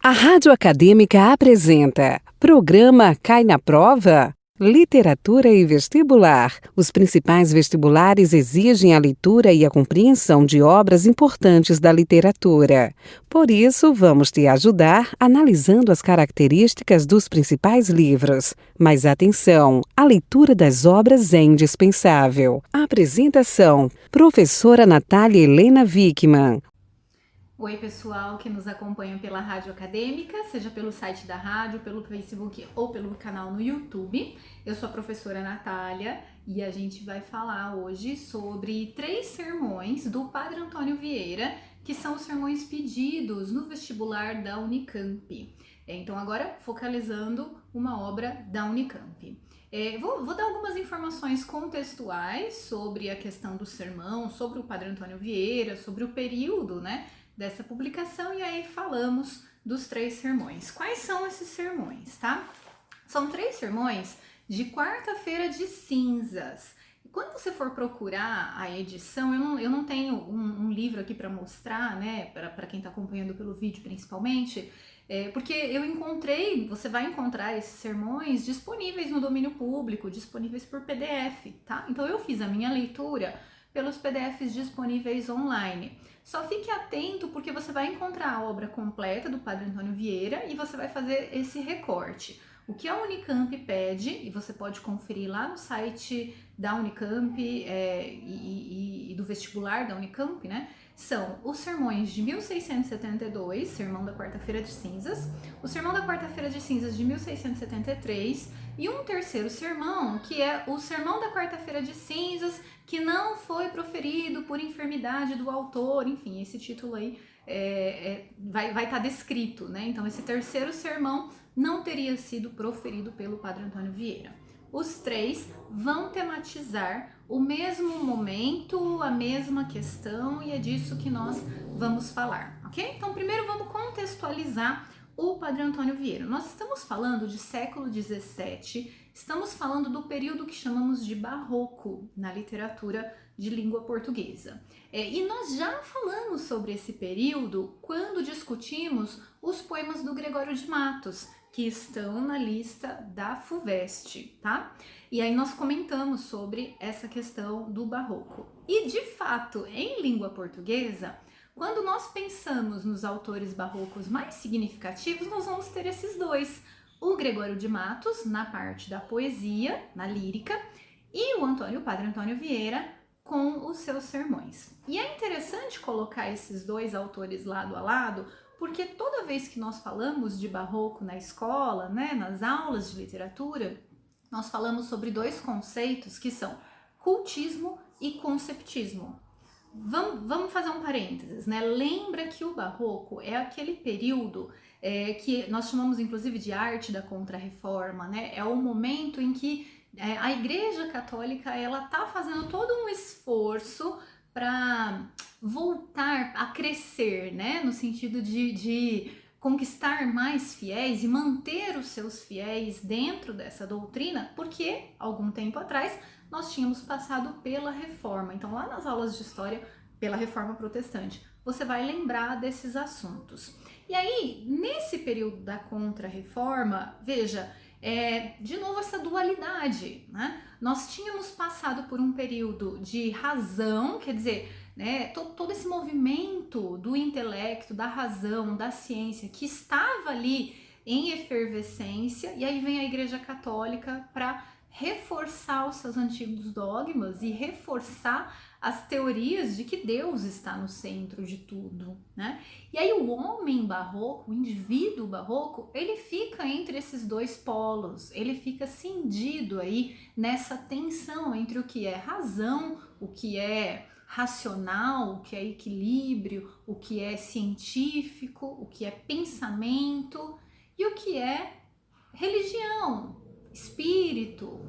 A Rádio Acadêmica apresenta Programa Cai na Prova? Literatura e Vestibular. Os principais vestibulares exigem a leitura e a compreensão de obras importantes da literatura. Por isso, vamos te ajudar analisando as características dos principais livros. Mas atenção, a leitura das obras é indispensável. Apresentação: Professora Natália Helena Wickmann. Oi, pessoal que nos acompanha pela Rádio Acadêmica, seja pelo site da rádio, pelo Facebook ou pelo canal no YouTube. Eu sou a professora Natália e a gente vai falar hoje sobre 3 sermões do Padre Antônio Vieira, que são os sermões pedidos no vestibular da Unicamp. Então, agora focalizando uma obra da Unicamp. Vou dar algumas informações contextuais sobre a questão do sermão, sobre o Padre Antônio Vieira, sobre o período, dessa publicação, e aí falamos dos 3 sermões. Quais são esses sermões, tá? São 3 sermões de quarta-feira de cinzas. E quando você for procurar a edição, eu não tenho um livro aqui para mostrar, para quem está acompanhando pelo vídeo principalmente, porque eu encontrei, você vai encontrar esses sermões disponíveis no domínio público, disponíveis por PDF, tá? Então eu fiz a minha leitura pelos PDFs disponíveis online. Só fique atento porque você vai encontrar a obra completa do Padre Antônio Vieira e você vai fazer esse recorte. O que a Unicamp pede, e você pode conferir lá no site da Unicamp e do vestibular da Unicamp, são os sermões de 1672, sermão da quarta-feira de cinzas, o sermão da quarta-feira de cinzas de 1673 e um terceiro sermão, que é o sermão da quarta-feira de cinzas, que não foi proferido por enfermidade do autor, enfim, esse título aí vai estar descrito, Então, esse terceiro sermão não teria sido proferido pelo Padre Antônio Vieira. Os 3 vão tematizar o mesmo momento, a mesma questão, e é disso que nós vamos falar, ok? Então, primeiro vamos contextualizar o Padre Antônio Vieira. Nós estamos falando de século XVII, estamos falando do período que chamamos de barroco na literatura de língua portuguesa. E nós já falamos sobre esse período quando discutimos os poemas do Gregório de Matos, que estão na lista da FUVEST, tá? E aí nós comentamos sobre essa questão do barroco. E, de fato, em língua portuguesa, quando nós pensamos nos autores barrocos mais significativos, nós vamos ter esses 2. O Gregório de Matos, na parte da poesia, na lírica, e o Padre Antônio Vieira, com os seus sermões. E é interessante colocar esses 2 autores lado a lado, porque toda vez que nós falamos de barroco na escola, nas aulas de literatura, nós falamos sobre 2 conceitos que são cultismo e conceptismo. Vamos fazer um parênteses, Lembra que o barroco é aquele período que nós chamamos inclusive de arte da Contra-Reforma, É o momento em que a Igreja Católica ela está fazendo todo um esforço para voltar a crescer, no sentido de conquistar mais fiéis e manter os seus fiéis dentro dessa doutrina, porque algum tempo atrás nós tínhamos passado pela Reforma. Então, lá nas aulas de História, pela Reforma Protestante, você vai lembrar desses assuntos. E aí, nesse período da Contra-Reforma, veja, de novo essa dualidade, Nós tínhamos passado por um período de razão, quer dizer, todo esse movimento do intelecto, da razão, da ciência, que estava ali em efervescência, e aí vem a Igreja Católica para reforçar os seus antigos dogmas e reforçar as teorias de que Deus está no centro de tudo, E aí o homem barroco, o indivíduo barroco, ele fica entre esses 2 polos, ele fica cindido aí nessa tensão entre o que é razão, o que é racional, o que é equilíbrio, o que é científico, o que é pensamento e o que é religião, espírito,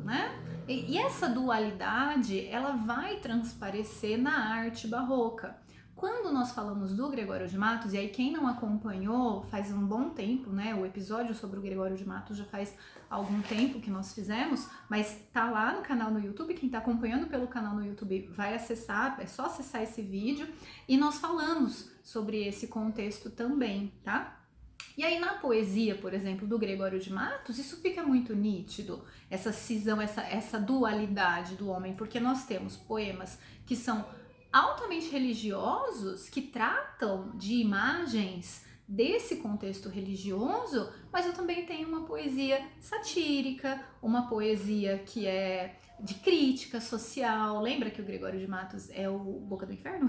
E essa dualidade, ela vai transparecer na arte barroca. Quando nós falamos do Gregório de Matos, e aí quem não acompanhou faz um bom tempo, o episódio sobre o Gregório de Matos já faz algum tempo que nós fizemos, mas tá lá no canal no YouTube, quem tá acompanhando pelo canal no YouTube vai acessar, é só acessar esse vídeo, e nós falamos sobre esse contexto também, tá? E aí na poesia, por exemplo, do Gregório de Matos, isso fica muito nítido, essa cisão, essa dualidade do homem, porque nós temos poemas que são altamente religiosos, que tratam de imagens desse contexto religioso, mas eu também tenho uma poesia satírica, uma poesia que é de crítica social. Lembra que o Gregório de Matos é o Boca do Inferno?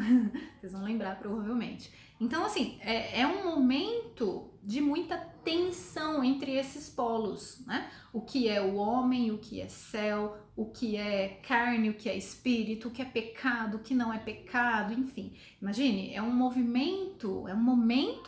Vocês vão lembrar provavelmente. Então, assim, é um momento de muita tensão entre esses polos, né? O que é o homem, o que é céu, o que é carne, o que é espírito, o que é pecado, o que não é pecado, enfim. Imagine, é um momento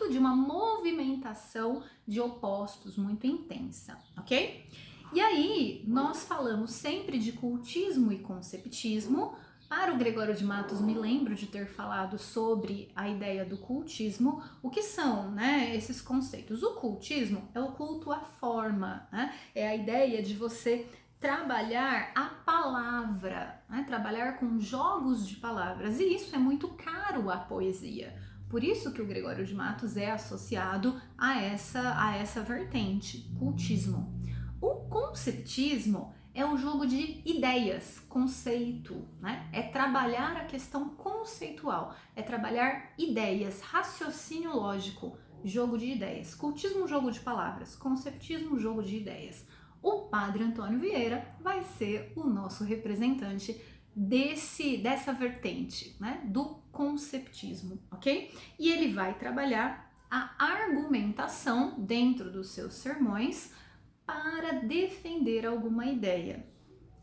de uma movimentação de opostos muito intensa, ok? E aí, nós falamos sempre de cultismo e conceptismo. Para o Gregório de Matos, me lembro de ter falado sobre a ideia do cultismo. O que são, né, esses conceitos? O cultismo é o culto à forma, né? É a ideia de você trabalhar a palavra, né? Trabalhar com jogos de palavras. E isso é muito caro à poesia. Por isso que o Gregório de Matos é associado a essa vertente, cultismo. O conceptismo é um jogo de ideias, conceito, né? É trabalhar a questão conceitual, é trabalhar ideias, raciocínio lógico, jogo de ideias. Cultismo, jogo de palavras, conceptismo, jogo de ideias. O padre Antônio Vieira vai ser o nosso representante dessa vertente, né? Do conceptismo, ok? E ele vai trabalhar a argumentação dentro dos seus sermões para defender alguma ideia.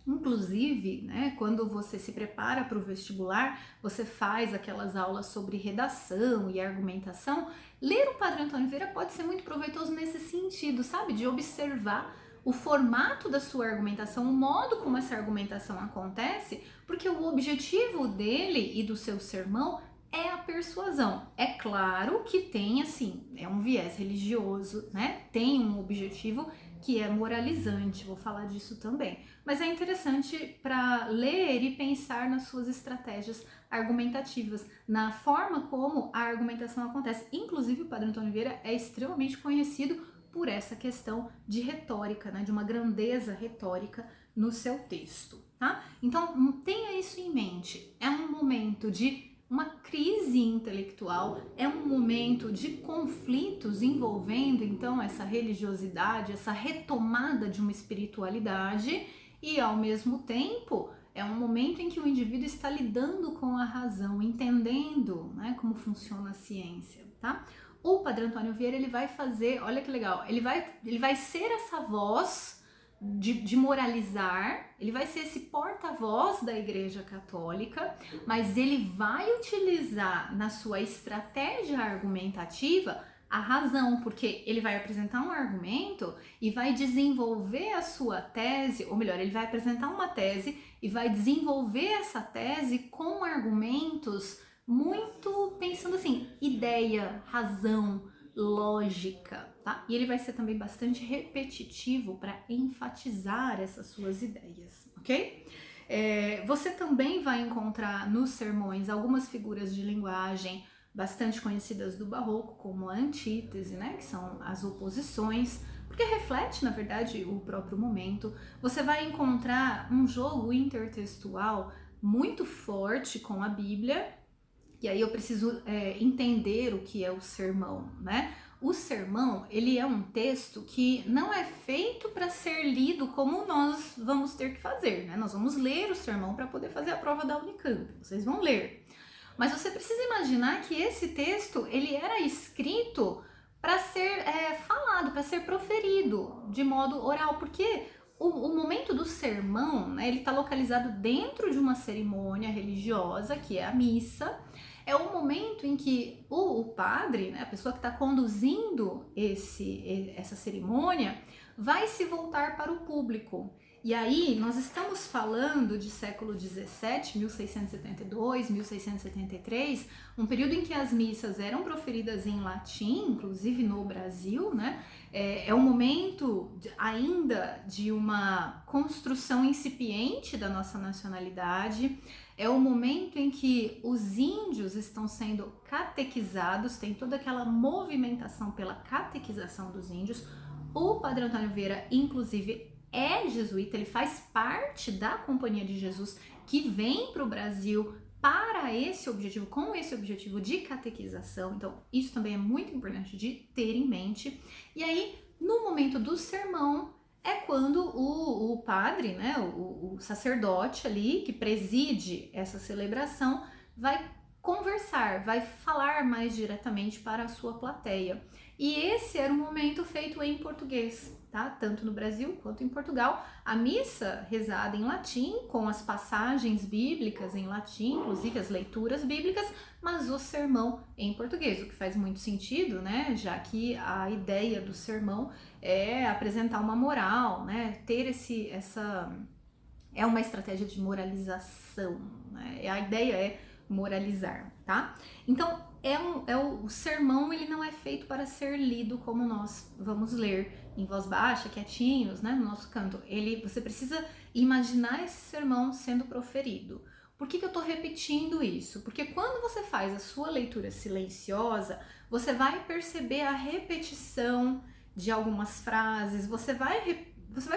Inclusive, né, quando você se prepara para o vestibular, você faz aquelas aulas sobre redação e argumentação. Ler o Padre Antônio Vieira pode ser muito proveitoso nesse sentido, sabe? De observar o formato da sua argumentação, o modo como essa argumentação acontece, porque o objetivo dele e do seu sermão é a persuasão. É claro que tem, assim, é um viés religioso, né? Tem um objetivo que é moralizante, vou falar disso também. Mas é interessante para ler e pensar nas suas estratégias argumentativas, na forma como a argumentação acontece. Inclusive, o Padre Antônio Vieira é extremamente conhecido por essa questão de retórica, né, de uma grandeza retórica no seu texto, tá? Então, tenha isso em mente. É um momento de uma crise intelectual, é um momento de conflitos envolvendo então essa religiosidade, essa retomada de uma espiritualidade, e ao mesmo tempo é um momento em que o indivíduo está lidando com a razão, entendendo, né, como funciona a ciência, tá? O Padre Antônio Vieira, ele vai fazer, olha que legal, ele vai ser essa voz de moralizar, ele vai ser esse porta-voz da Igreja Católica, mas ele vai utilizar na sua estratégia argumentativa a razão, porque ele vai apresentar um argumento e vai desenvolver a sua tese, ou melhor, ele vai apresentar uma tese e vai desenvolver essa tese com argumentos muito pensando assim, ideia, razão, lógica, tá? E ele vai ser também bastante repetitivo para enfatizar essas suas ideias, ok? Você também vai encontrar nos sermões algumas figuras de linguagem bastante conhecidas do Barroco, como a antítese, né? Que são as oposições, porque reflete, na verdade, o próprio momento. Você vai encontrar um jogo intertextual muito forte com a Bíblia. E aí eu preciso entender o que é o sermão, né? O sermão, ele é um texto que não é feito para ser lido como nós vamos ter que fazer, né? Nós vamos ler o sermão para poder fazer a prova da Unicamp, vocês vão ler. Mas você precisa imaginar que esse texto, ele era escrito para ser falado, para ser proferido de modo oral, porque o momento do sermão, né, ele está localizado dentro de uma cerimônia religiosa, que é a missa. É o momento em que o padre, né, a pessoa que está conduzindo essa cerimônia, vai se voltar para o público. E aí nós estamos falando de século XVII, 1672, 1673, um período em que as missas eram proferidas em latim, inclusive no Brasil, né? É um momento ainda de uma construção incipiente da nossa nacionalidade. É o momento em que os índios estão sendo catequizados, tem toda aquela movimentação pela catequização dos índios. O Padre Antônio Vieira, inclusive, é jesuíta, ele faz parte da Companhia de Jesus, que vem para o Brasil para esse objetivo, com esse objetivo de catequização. Então, isso também é muito importante de ter em mente. E aí, no momento do sermão, é quando o padre, né, o sacerdote ali, que preside essa celebração, vai conversar, vai falar mais diretamente para a sua plateia. E esse era um momento feito em português, tá? Tanto no Brasil quanto em Portugal. A missa rezada em latim, com as passagens bíblicas em latim, inclusive as leituras bíblicas, mas o sermão em português, o que faz muito sentido, né? Já que a ideia do sermão é apresentar uma moral, né? Ter essa é uma estratégia de moralização, né? A ideia é moralizar, tá? Então, o sermão, ele não é feito para ser lido como nós vamos ler em voz baixa, quietinhos, né, no nosso canto. Você precisa imaginar esse sermão sendo proferido. Por que eu tô repetindo isso? Porque quando você faz a sua leitura silenciosa, você vai perceber a repetição de algumas frases, você vai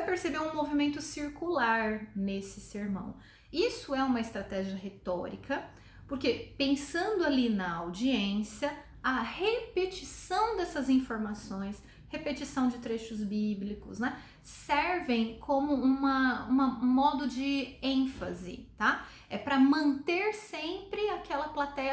perceber um movimento circular nesse sermão. Isso é uma estratégia retórica, porque pensando ali na audiência, a repetição dessas informações, repetição de trechos bíblicos, né, servem como um modo de ênfase, tá? É para manter sempre aquela plateia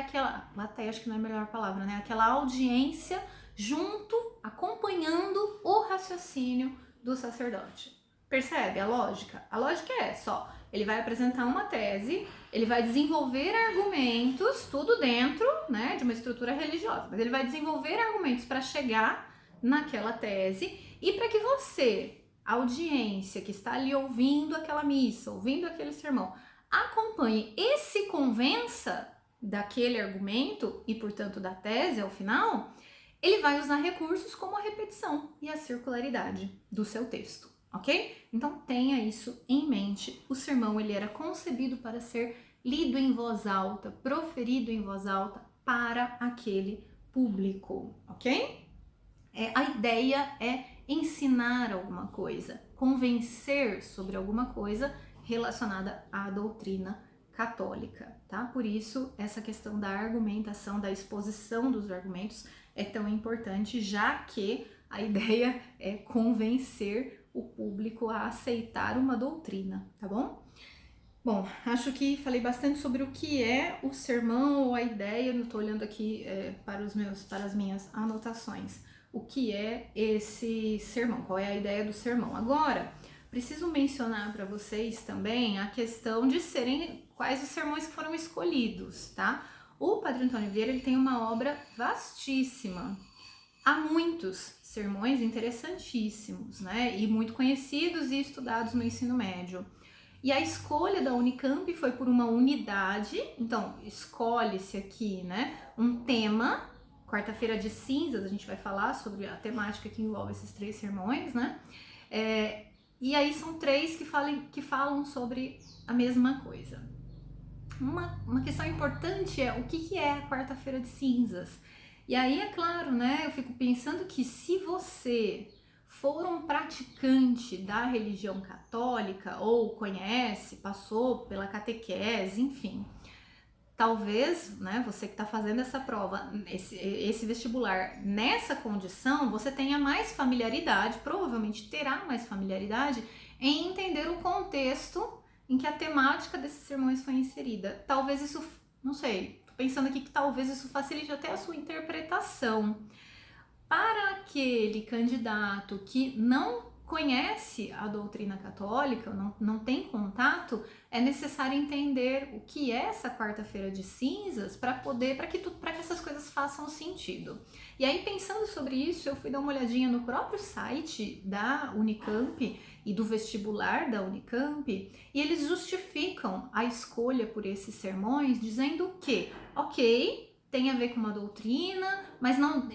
acho que não é a melhor palavra, né? Aquela audiência junto, acompanhando o raciocínio do sacerdote. Percebe a lógica? A lógica é só, ele vai apresentar uma tese, ele vai desenvolver argumentos, tudo dentro, né, de uma estrutura religiosa, mas ele vai desenvolver argumentos para chegar naquela tese e para que você, a audiência que está ali ouvindo aquela missa, ouvindo aquele sermão, acompanhe e se convença daquele argumento e, portanto, da tese ao final, ele vai usar recursos como a repetição e a circularidade do seu texto. Ok? Então tenha isso em mente. O sermão, ele era concebido para ser lido em voz alta, proferido em voz alta para aquele público, ok? A ideia é ensinar alguma coisa, convencer sobre alguma coisa relacionada à doutrina católica, tá? Por isso, essa questão da argumentação, da exposição dos argumentos é tão importante, já que a ideia é convencer o público a aceitar uma doutrina, tá bom? Bom, acho que falei bastante sobre o que é o sermão ou a ideia, não estou olhando aqui para as minhas anotações. O que é esse sermão? Qual é a ideia do sermão? Agora, preciso mencionar para vocês também a questão de serem quais os sermões que foram escolhidos, tá? O Padre Antônio Vieira, ele tem uma obra vastíssima. Há muitos sermões interessantíssimos, né? E muito conhecidos e estudados no ensino médio. E a escolha da Unicamp foi por uma unidade, então escolhe-se aqui, né, um tema. Quarta-feira de cinzas, a gente vai falar sobre a temática que envolve esses 3 sermões, né? E aí são 3 que falam sobre a mesma coisa. Uma questão importante é o que é a quarta-feira de cinzas. E aí, é claro, né, eu fico pensando que se você for um praticante da religião católica ou conhece, passou pela catequese, enfim, talvez, né, você que está fazendo essa prova, esse vestibular, nessa condição, você tenha mais familiaridade, provavelmente terá mais familiaridade em entender o contexto em que a temática desses sermões foi inserida. Talvez isso, não sei, tô pensando aqui que talvez isso facilite até a sua interpretação. Para aquele candidato que não conhece a doutrina católica, não tem contato, é necessário entender o que é essa quarta-feira de cinzas para que essas coisas façam sentido. E aí, pensando sobre isso, eu fui dar uma olhadinha no próprio site da Unicamp e do vestibular da Unicamp, e eles justificam a escolha por esses sermões dizendo que, ok, tem a ver com uma doutrina, mas não...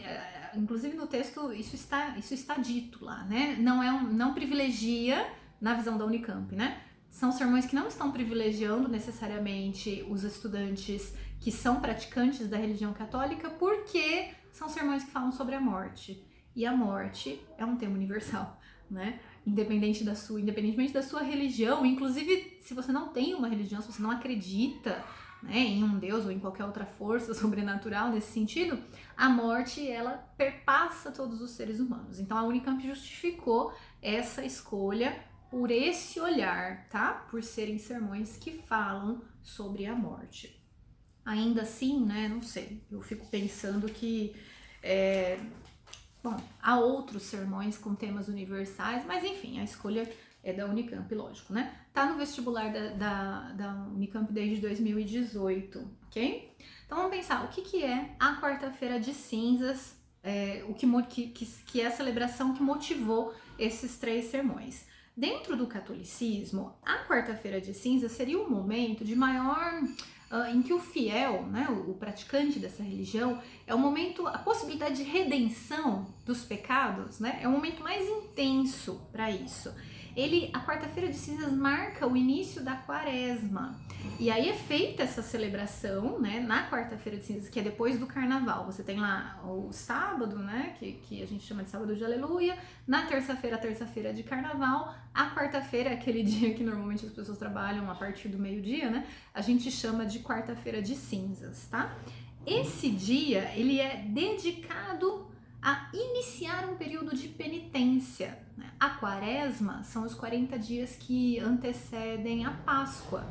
Inclusive no texto isso está dito lá, né? Não privilegia, na visão da Unicamp, né? São sermões que não estão privilegiando necessariamente os estudantes que são praticantes da religião católica, porque são sermões que falam sobre a morte. E a morte é um tema universal, né? Independentemente da sua religião, inclusive se você não tem uma religião, se você não acredita, né, em um Deus ou em qualquer outra força sobrenatural nesse sentido, a morte, ela perpassa todos os seres humanos. Então a Unicamp justificou essa escolha por esse olhar, tá? Por serem sermões que falam sobre a morte. Ainda assim, né, não sei, eu fico pensando que bom, há outros sermões com temas universais, mas enfim, a escolha é da Unicamp, lógico, né? Tá no vestibular da Unicamp desde 2018, ok? Então vamos pensar, o que é a quarta-feira de cinzas, que é a celebração que motivou esses 3 sermões. Dentro do catolicismo, a quarta-feira de cinzas seria um momento de maior... em que o fiel, né, o praticante dessa religião, é o momento, a possibilidade de redenção dos pecados, né, é o momento mais intenso para isso. A quarta-feira de cinzas marca o início da quaresma. E aí é feita essa celebração, né, na quarta-feira de cinzas, que é depois do carnaval. Você tem lá o sábado, né, que a gente chama de sábado de aleluia. Na terça-feira, a terça-feira de carnaval. A quarta-feira é aquele dia que normalmente as pessoas trabalham a partir do meio-dia, né? A gente chama de quarta-feira de cinzas, tá? Esse dia, ele é dedicado a iniciar um período de penitência, né? A quaresma são os 40 dias que antecedem a Páscoa.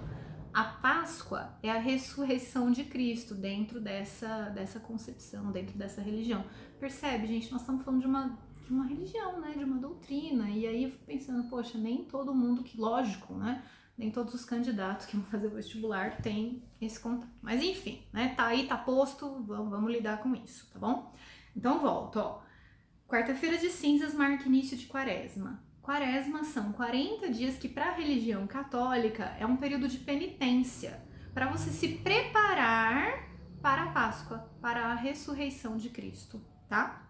A Páscoa é a ressurreição de Cristo dentro dessa concepção, dentro dessa religião. Percebe, gente? Nós estamos falando de uma religião, né? De uma doutrina. E aí eu fico pensando, poxa, nem todo mundo, que lógico, né? Nem todos os candidatos que vão fazer o vestibular têm esse contato. Mas enfim, né? Tá aí, tá posto, vamos lidar com isso, tá bom? Então volto, ó. Quarta-feira de cinzas marca início de quaresma. Quaresma são 40 dias que para a religião católica é um período de penitência, para você se preparar para a Páscoa, para a ressurreição de Cristo, tá?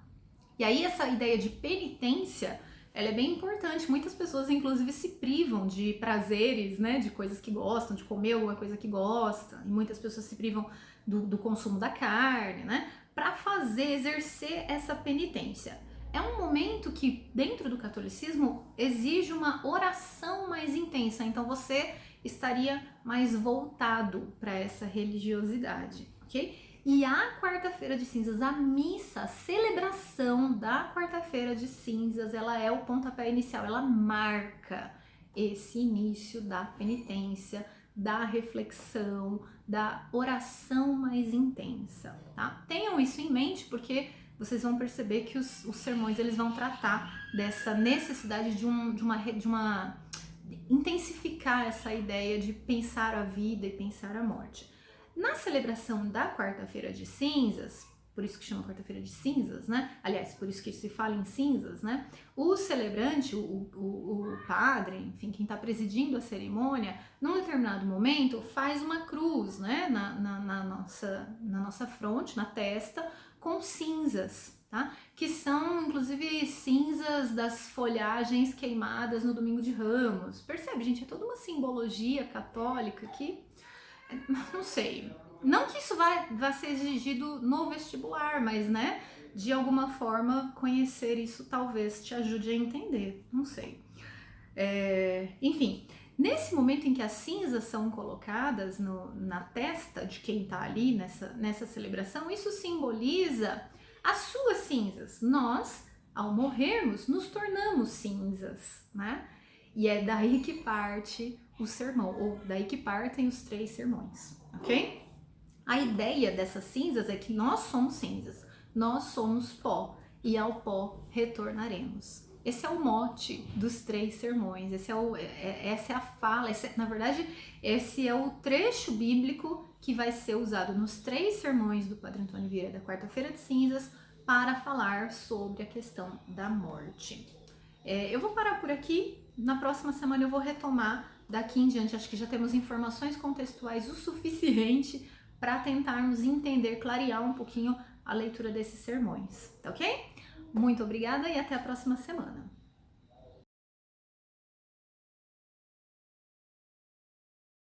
E aí essa ideia de penitência, ela é bem importante. Muitas pessoas, inclusive, se privam de prazeres, né, de coisas que gostam, de comer alguma coisa que gosta. E muitas pessoas se privam do consumo da carne, né, para exercer essa penitência. É um momento que, dentro do catolicismo, exige uma oração mais intensa. Então você estaria mais voltado para essa religiosidade, ok? E a quarta-feira de cinzas, a missa, a celebração da quarta-feira de cinzas, ela é o pontapé inicial, ela marca esse início da penitência, da reflexão, da oração mais intensa, tá? Tenham isso em mente, porque vocês vão perceber que os sermões, eles vão tratar dessa necessidade de intensificar essa ideia de pensar a vida e pensar a morte. Na celebração da quarta-feira de cinzas, por isso que chama quarta-feira de cinzas, né? Aliás, por isso que se fala em cinzas, né? O celebrante, o padre, enfim, quem está presidindo a cerimônia, num determinado momento faz uma cruz, né? Na nossa fronte, na testa, com cinzas, tá? Que são, inclusive, cinzas das folhagens queimadas no Domingo de Ramos. Percebe, gente? É toda uma simbologia católica que... não sei, não que isso vai ser exigido no vestibular, mas, né, de alguma forma conhecer isso talvez te ajude a entender, não sei. Enfim, nesse momento em que as cinzas são colocadas na testa de quem tá ali nessa celebração, isso simboliza as suas cinzas. Nós, ao morrermos, nos tornamos cinzas, né? E é daí que parte o sermão, ou daí que partem os 3 sermões, ok? A ideia dessas cinzas é que nós somos cinzas, nós somos pó, e ao pó retornaremos. Esse é o mote dos 3 sermões, essa é a fala, na verdade, esse é o trecho bíblico que vai ser usado nos 3 sermões do Padre Antônio Vieira da quarta-feira de cinzas para falar sobre a questão da morte. Eu vou parar por aqui. Na próxima semana eu vou retomar daqui em diante. Acho que já temos informações contextuais o suficiente para tentarmos entender, clarear um pouquinho a leitura desses sermões, tá ok? Muito obrigada e até a próxima semana.